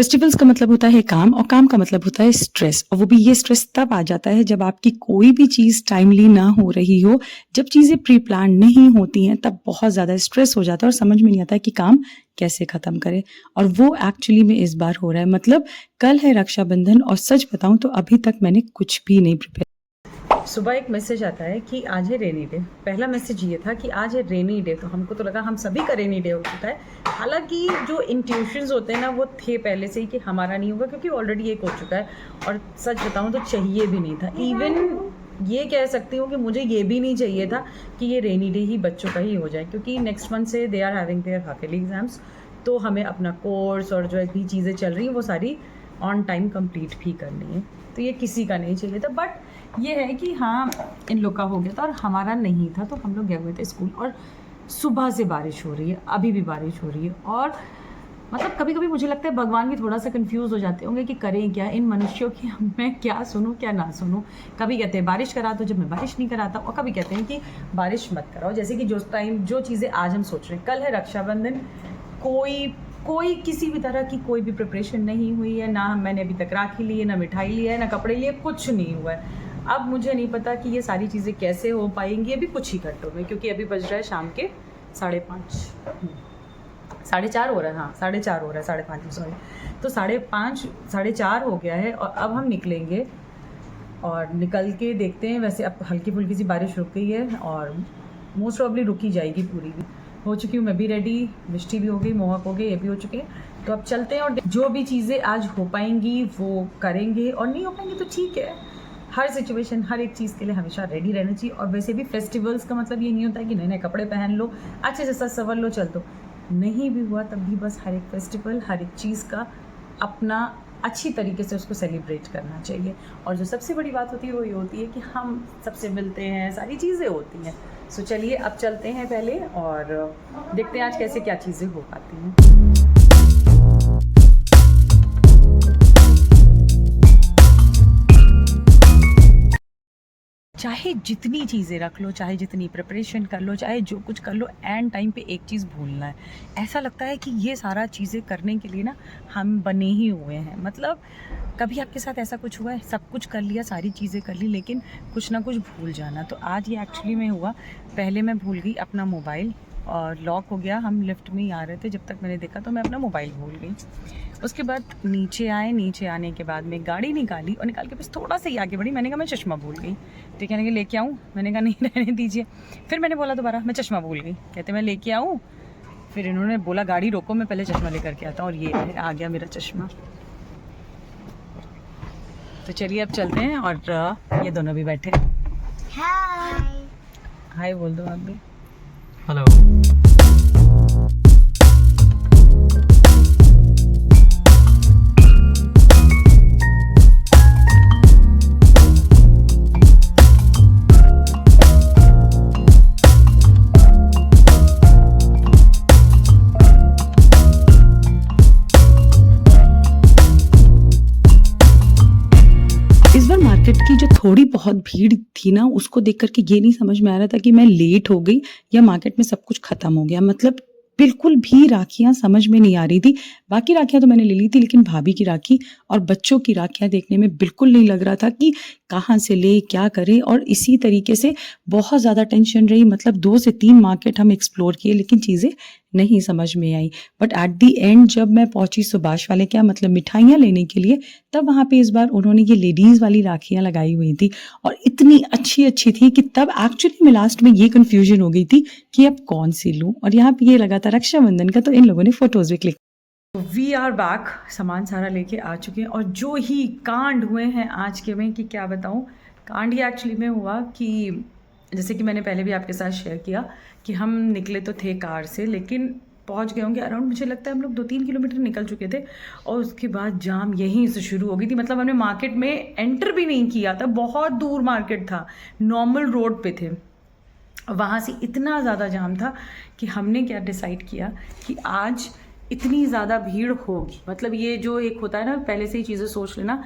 Festivals का मतलब होता है काम और काम का मतलब होता है स्ट्रेस। और वो भी ये स्ट्रेस तब आ जाता है जब आपकी कोई भी चीज़ टाइमली ना हो रही हो, जब चीज़ें प्री प्लान नहीं होती हैं, तब बहुत ज़्यादा स्ट्रेस हो जाता है और समझ में नहीं आता है कि काम कैसे ख़त्म करें। और वो एक्चुअली में इस बार हो रहा है। मतलब कल है रक्षाबंधन और सच बताऊं तो अभी तक मैंने कुछ भी नहीं प्रिपेयर। सुबह एक मैसेज आता है कि आज है रेनी डे। पहला मैसेज ये था कि आज है रेनी डे, तो हमको तो लगा हम सभी का रेनी डे हो चुका है। हालांकि जो इंट्यूशंस होते हैं ना, वो थे पहले से ही कि हमारा नहीं होगा, क्योंकि ऑलरेडी एक हो चुका है। और सच बताऊं तो चाहिए भी नहीं था। इवन ये कह सकती हूँ कि मुझे ये भी नहीं चाहिए था कि ये रेनी डे ही बच्चों का ही हो जाए, क्योंकि नेक्स्ट मंथ से they are having their half yearly exams. तो हमें अपना कोर्स और जो भी चीज़ें चल रही हैं वो सारी ऑन टाइम कंप्लीट भी करनी है। तो ये किसी का नहीं चाहिए था। बट ये है कि हाँ, इन लोग का हो गया था और हमारा नहीं था। तो हम लोग गए हुए थे स्कूल और सुबह से बारिश हो रही है, अभी भी बारिश हो रही है। और मतलब कभी कभी मुझे लगता है भगवान भी थोड़ा सा कंफ्यूज हो जाते होंगे कि करें क्या इन मनुष्यों की, मैं क्या सुनूं क्या ना सुनूं। कभी कहते हैं बारिश करा दो जब मैं बारिश नहीं कराता, और कभी कहते हैं कि बारिश मत कराओ। जैसे कि जो चीज़ें आज हम सोच रहे हैं, कल है रक्षाबंधन, कोई किसी भी तरह की कोई भी प्रिपरेशन नहीं हुई है। ना मैंने अभी तक राखी ली है, ना मिठाई ली है, ना कपड़े लिए, कुछ नहीं हुआ है। अब मुझे नहीं पता कि ये सारी चीज़ें कैसे हो पाएंगी अभी कुछ ही घंटों में, क्योंकि अभी बज रहा है शाम के 5:30, 4:30 हो रहा है। हाँ 4:30 हो रहा है, 5:30 सॉरी। तो 5:30 4:30 हो गया है और अब हम निकलेंगे और निकल के देखते हैं। वैसे अब हल्की फुल्की सी बारिश रुक गई है और मोस्ट प्रॉब्ली रुकी जाएगी पूरी भी। हो चुकी हूँ मैं भी रेडी, मिष्टी भी हो गई, मोहक हो गई, ये भी हो चुके हैं। तो अब चलते हैं और जो भी चीज़ें आज हो पाएंगी वो करेंगे, और नहीं हो पाएंगी तो ठीक है। हर सिचुएशन, हर एक चीज़ के लिए हमेशा रेडी रहना चाहिए। और वैसे भी फेस्टिवल्स का मतलब ये नहीं होता है कि नए नए कपड़े पहन लो, अच्छे से सज संवर लो, चल दो। नहीं भी हुआ तब भी बस हर एक फेस्टिवल, हर एक चीज़ का अपना अच्छी तरीके से उसको सेलिब्रेट करना चाहिए। और जो सबसे बड़ी बात होती है वो ये होती है कि हम सबसे मिलते हैं, सारी चीज़ें होती हैं। सो चलिए अब चलते हैं पहले और देखते हैं आज कैसे क्या चीज़ें हो पाती हैं। चाहे जितनी चीज़ें रख लो, चाहे जितनी प्रिपरेशन कर लो, चाहे जो कुछ कर लो, एंड टाइम पे एक चीज़ भूलना है। ऐसा लगता है कि ये सारा चीज़ें करने के लिए ना हम बने ही हुए हैं। मतलब कभी आपके साथ ऐसा कुछ हुआ है, सब कुछ कर लिया, सारी चीज़ें कर ली, लेकिन कुछ ना कुछ भूल जाना। तो आज ये एक्चुअली में हुआ। पहले मैं भूल गई अपना मोबाइल और लॉक हो गया। हम लिफ्ट में ही आ रहे थे, जब तक मैंने देखा तो मैं अपना मोबाइल भूल गई। उसके बाद नीचे आए, नीचे आने के बाद में गाड़ी निकाली और निकाल के बस थोड़ा सा ही आगे बढ़ी। मैंने कहा मैं चश्मा भूल गई। तो कहने के लेके आऊँ, मैंने कहा नहीं रहने दीजिए। फिर मैंने बोला दोबारा मैं चश्मा भूल गई, कहते मैं लेके आऊँ। फिर इन्होंने बोला गाड़ी रोको, मैं पहले चश्मा लेकर के आता हूँ, और ये आ गया मेरा चश्मा। तो चलिए अब चलते हैं और ये दोनों भी बैठे। हाय हाय बोल दो आप भी। हेलो। इस बार मार्केट की जो थोड़ी बहुत भीड़ थी ना, उसको देख करके ये नहीं समझ में आ रहा था कि मैं लेट हो गई या मार्केट में सब कुछ खत्म हो गया। मतलब बिल्कुल भी राखियां समझ में नहीं आ रही थी। बाकी राखियां तो मैंने ले ली थी, लेकिन भाभी की राखी और बच्चों की राखियां देखने में बिल्कुल नहीं लग रहा था कि कहाँ से ले, क्या करें। और इसी तरीके से बहुत ज़्यादा टेंशन रही। मतलब 2 से 3 मार्केट हम एक्सप्लोर किए, लेकिन चीज़ें नहीं समझ में आई। बट एट दी एंड जब मैं पहुंची सुभाष वाले क्या मतलब मिठाइयाँ लेने के लिए, तब वहाँ पे इस बार उन्होंने ये लेडीज़ वाली राखियाँ लगाई हुई थी और इतनी अच्छी अच्छी थी कि तब एक्चुअली में लास्ट में ये कन्फ्यूजन हो गई थी कि अब कौन सी लूँ। और यहाँ पे ये लगा था रक्षाबंधन का, तो इन लोगों ने फोटोज भी क्लिक। वी आर बैक, सामान सारा लेके आ चुके हैं। और जो ही कांड हुए हैं आज के में कि क्या बताऊं। कांड ये एक्चुअली में हुआ कि जैसे कि मैंने पहले भी आपके साथ शेयर किया कि हम निकले तो थे कार से, लेकिन पहुंच गए होंगे अराउंड, मुझे लगता है हम लोग 2-3 किलोमीटर निकल चुके थे। और उसके बाद जाम यहीं से शुरू हो गई थी। मतलब हमने मार्केट में एंटर भी नहीं किया था, बहुत दूर मार्केट था, नॉर्मल रोड पे थे। वहाँ से इतना ज़्यादा जाम था कि हमने क्या डिसाइड किया कि आज इतनी ज़्यादा भीड़ होगी। मतलब ये जो एक होता है ना, पहले से ही चीज़ें सोच लेना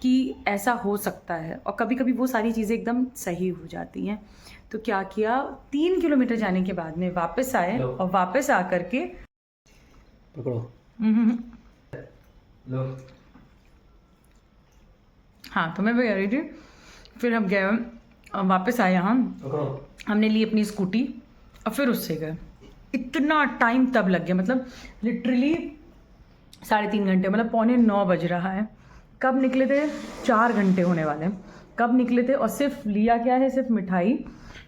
कि ऐसा हो सकता है, और कभी कभी वो सारी चीज़ें एकदम सही हो जाती हैं। तो क्या किया, 3 किलोमीटर जाने के बाद में वापस आए और वापस आकर के पकड़ो। लो। हाँ तो मैं भी कह रही थी, फिर हम गए वापस आए यहाँ, पकड़ो। हमने ली अपनी स्कूटी और फिर उससे गए। इतना टाइम तब लग गया, मतलब लिटरली 3.5 घंटे, मतलब 8:45 बज रहा है। कब निकले थे? 4 घंटे होने वाले हैं। कब निकले थे? और सिर्फ लिया क्या है? सिर्फ मिठाई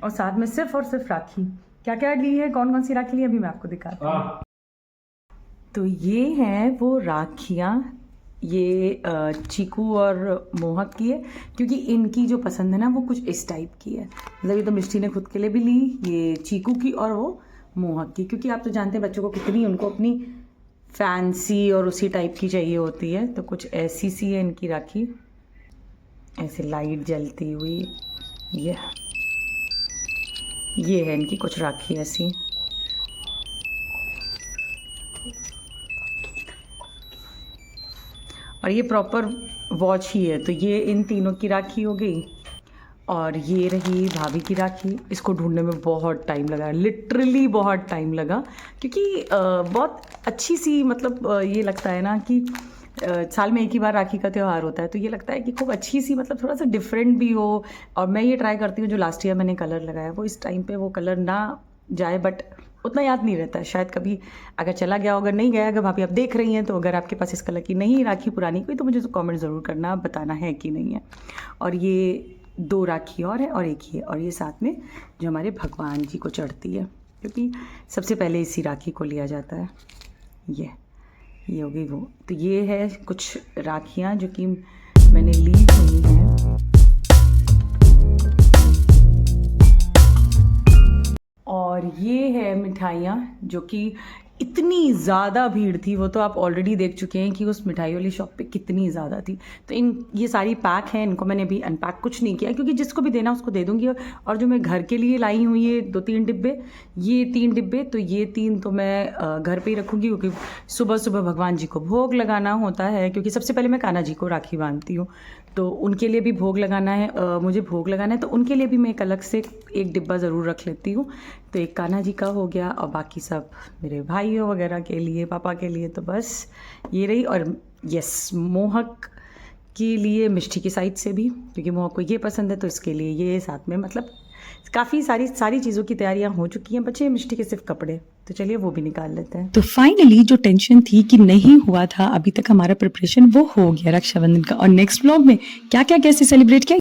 और साथ में सिर्फ और सिर्फ राखी। क्या क्या ली है, कौन कौन सी राखी ली है, अभी मैं आपको दिखाती हूँ। तो ये हैं वो राखियाँ, ये चीकू और मोहक की है, क्योंकि इनकी जो पसंद है ना वो कुछ इस टाइप की है। मतलब ये तो मिष्टी ने खुद के लिए भी ली, ये चीकू की और वो मोहक की, क्योंकि आप तो जानते हैं बच्चों को कितनी उनको अपनी फैंसी और उसी टाइप की चाहिए होती है। तो कुछ ऐसी सी है इनकी राखी, ऐसे लाइट जलती हुई। ये है इनकी कुछ राखी ऐसी। और ये प्रॉपर वॉच ही है। तो ये इन तीनों की राखी हो गई, और ये रही भाभी की राखी। इसको ढूंढने में बहुत टाइम लगा, लिटरली बहुत टाइम लगा, क्योंकि बहुत अच्छी सी, मतलब ये लगता है ना कि साल में एक ही बार राखी का त्यौहार होता है, तो ये लगता है कि खूब अच्छी सी, मतलब थोड़ा सा डिफरेंट भी हो। और मैं ये ट्राई करती हूँ, जो लास्ट ईयर मैंने कलर लगाया वो इस टाइम पे वो कलर ना जाए, बट उतना याद नहीं रहता है। शायद कभी अगर चला गया, अगर नहीं गया, अगर भाभी आप देख रही हैं तो अगर आपके पास इस कलर की नहीं राखी पुरानी कोई, तो मुझे तो कमेंट ज़रूर करना, बताना है कि नहीं है। और ये 2 राखी और है और एक ही है, और ये साथ में जो हमारे भगवान जी को चढ़ती है, क्योंकि सबसे पहले इसी राखी को लिया जाता है। ये हो गई वो। तो ये है कुछ राखियाँ जो कि मैंने ली हुई हैं। और ये है मिठाइयाँ, जो कि इतनी ज़्यादा भीड़ थी, वो तो आप ऑलरेडी देख चुके हैं कि उस मिठाई वाली शॉप पे कितनी ज़्यादा थी। तो ये सारी पैक हैं, इनको मैंने अभी अनपैक कुछ नहीं किया, क्योंकि जिसको भी देना उसको दे दूँगी। और जो मैं घर के लिए लाई हूँ ये 2-3 डिब्बे, ये 3 डिब्बे, तो ये 3 तो मैं घर पे ही रखूँगी, क्योंकि सुबह सुबह भगवान जी को भोग लगाना होता है। क्योंकि सबसे पहले मैं कान्हा जी को राखी बांधती हूँ, तो उनके लिए भी भोग लगाना है, मुझे भोग लगाना है, तो उनके लिए भी मैं एक अलग से एक डिब्बा ज़रूर रख लेती हूँ। तो एक कान्हा जी का हो गया, और बाकी सब मेरे भाइयों वगैरह के लिए, पापा के लिए, तो बस ये रही। और यस, मोहक के लिए मिष्टी की साइड से भी, क्योंकि मोहक को ये पसंद है, तो इसके लिए ये साथ में, मतलब काफ़ी सारी चीज़ों की तैयारियां हो चुकी हैं, बचे मिष्टी के सिर्फ कपड़े। तो चलिए वो भी निकाल लेते हैं। तो फाइनली जो टेंशन थी कि नहीं हुआ था अभी तक हमारा प्रिपरेशन, वो हो गया रक्षाबंधन का। और नेक्स्ट व्लॉग में क्या क्या कैसे सेलिब्रेट किया